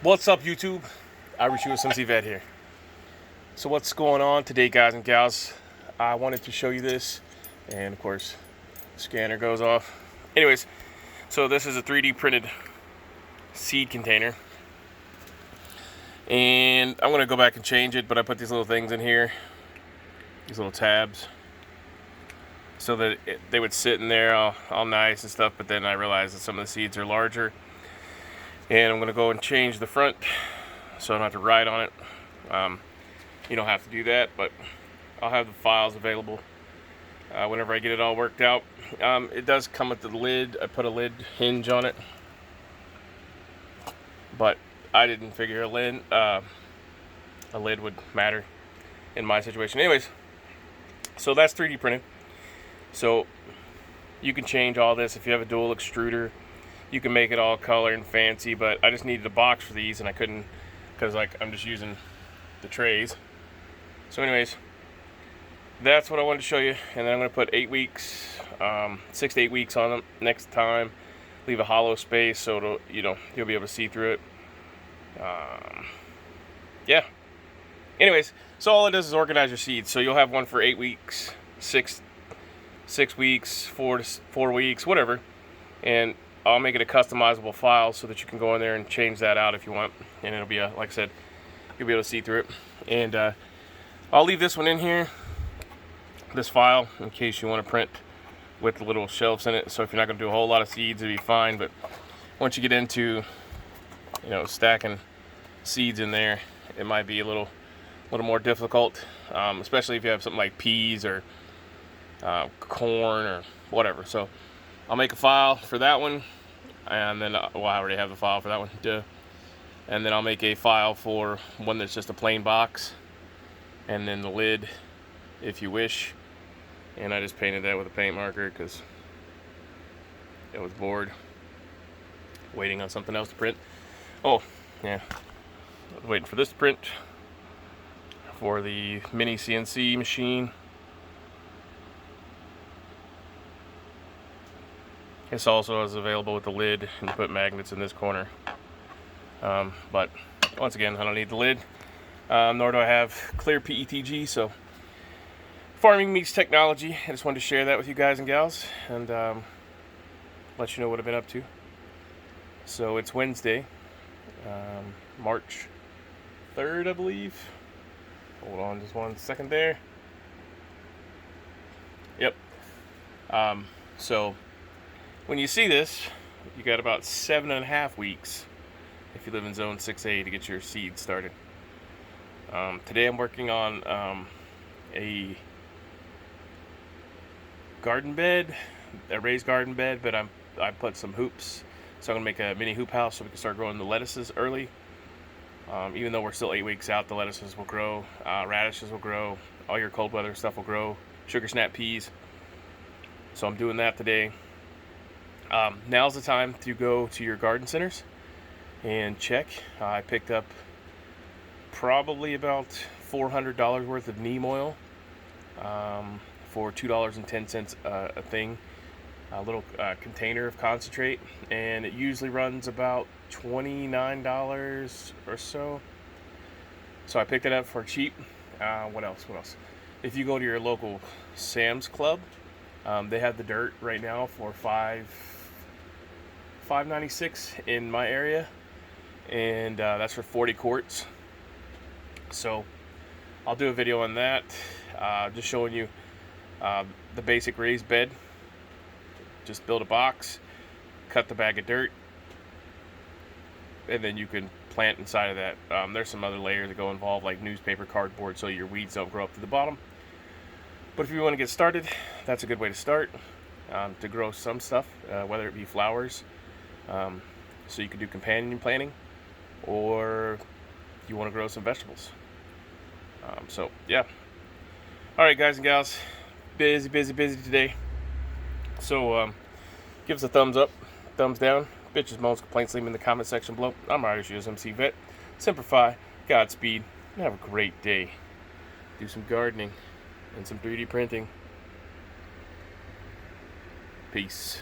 What's up, YouTube? USMC Vet here. So what's going on today, guys and gals? I wanted to show you this, and of course, the scanner goes off. Anyways, so this is a 3D printed seed container, and I'm gonna go back and change it, but I put these little things in here, these little tabs, so that they would sit in there all nice and stuff. But then I realized that some of the seeds are larger, and I'm gonna go and change the front so I don't have to write on it. You don't have to do that, but I'll have the files available whenever I get it all worked out. It does come with the lid. I put a lid hinge on it, but I didn't figure a lid would matter in my situation. Anyways, so that's 3D printed. So you can change all this if you have a dual extruder. You can make it all color and fancy, but I just needed a box for these, and I couldn't, because I'm just using the trays. So anyways, that's what I wanted to show you. And then I'm going to put 8 weeks, 6 to 8 weeks on them next time. Leave a hollow space so it'll, you'll be able to see through it. Yeah. Anyways, so all it does is organize your seeds. So you'll have one for 8 weeks, 6 weeks, 4 weeks, whatever. And I'll make it a customizable file so that you can go in there and change that out if you want. And it'll be like I said, you'll be able to see through it. And I'll leave this one in here, this file, in case you want to print with the little shelves in it. So if you're not going to do a whole lot of seeds, it'll be fine. But once you get into, stacking seeds in there, it might be a little more difficult, especially if you have something like peas or corn or whatever. So I'll make a file for that one, and then I already have the file for that one. Duh. And then I'll make a file for one that's just a plain box, and then the lid, if you wish. And I just painted that with a paint marker because I was bored waiting on something else to print. Oh yeah, I was waiting for this to print for the mini CNC machine. This also is available with the lid, and you put magnets in this corner. But once again, I don't need the lid, nor do I have clear PETG. So farming meets technology. I just wanted to share that with you guys and gals, and let you know what I've been up to. So it's Wednesday, March 3rd, I believe. Hold on just 1 second there. Yep. So when you see this, you got about 7.5 weeks if you live in zone 6A to get your seeds started. Today I'm working on a garden bed, a raised garden bed, but I put some hoops, so I'm gonna make a mini hoop house so we can start growing the lettuces early. Even though we're still 8 weeks out, the lettuces will grow, radishes will grow, all your cold weather stuff will grow, sugar snap peas. So I'm doing that today. Now's the time to go to your garden centers and check. I picked up probably about $400 worth of neem oil for $2.10 a thing, a little container of concentrate, and it usually runs about $29 or so. So I picked it up for cheap. What else? If you go to your local Sam's Club, they have the dirt right now for $5.96 in my area, and that's for 40 quarts. So I'll do a video on that, just showing you the basic raised bed. Just build a box, cut the bag of dirt, and then you can plant inside of that. There's some other layers that go involved, like newspaper, cardboard, so your weeds don't grow up to the bottom. But if you want to get started, that's a good way to start, to grow some stuff, whether it be flowers, so you can do companion planting, or you want to grow some vegetables. So yeah. All right, guys and gals, busy today. So give us a thumbs up, thumbs down. Bitches, moans, complaints, leave them in the comment section below. I'm USMC Vet. Simplify, Godspeed, and have a great day. Do some gardening and some 3D printing. Peace.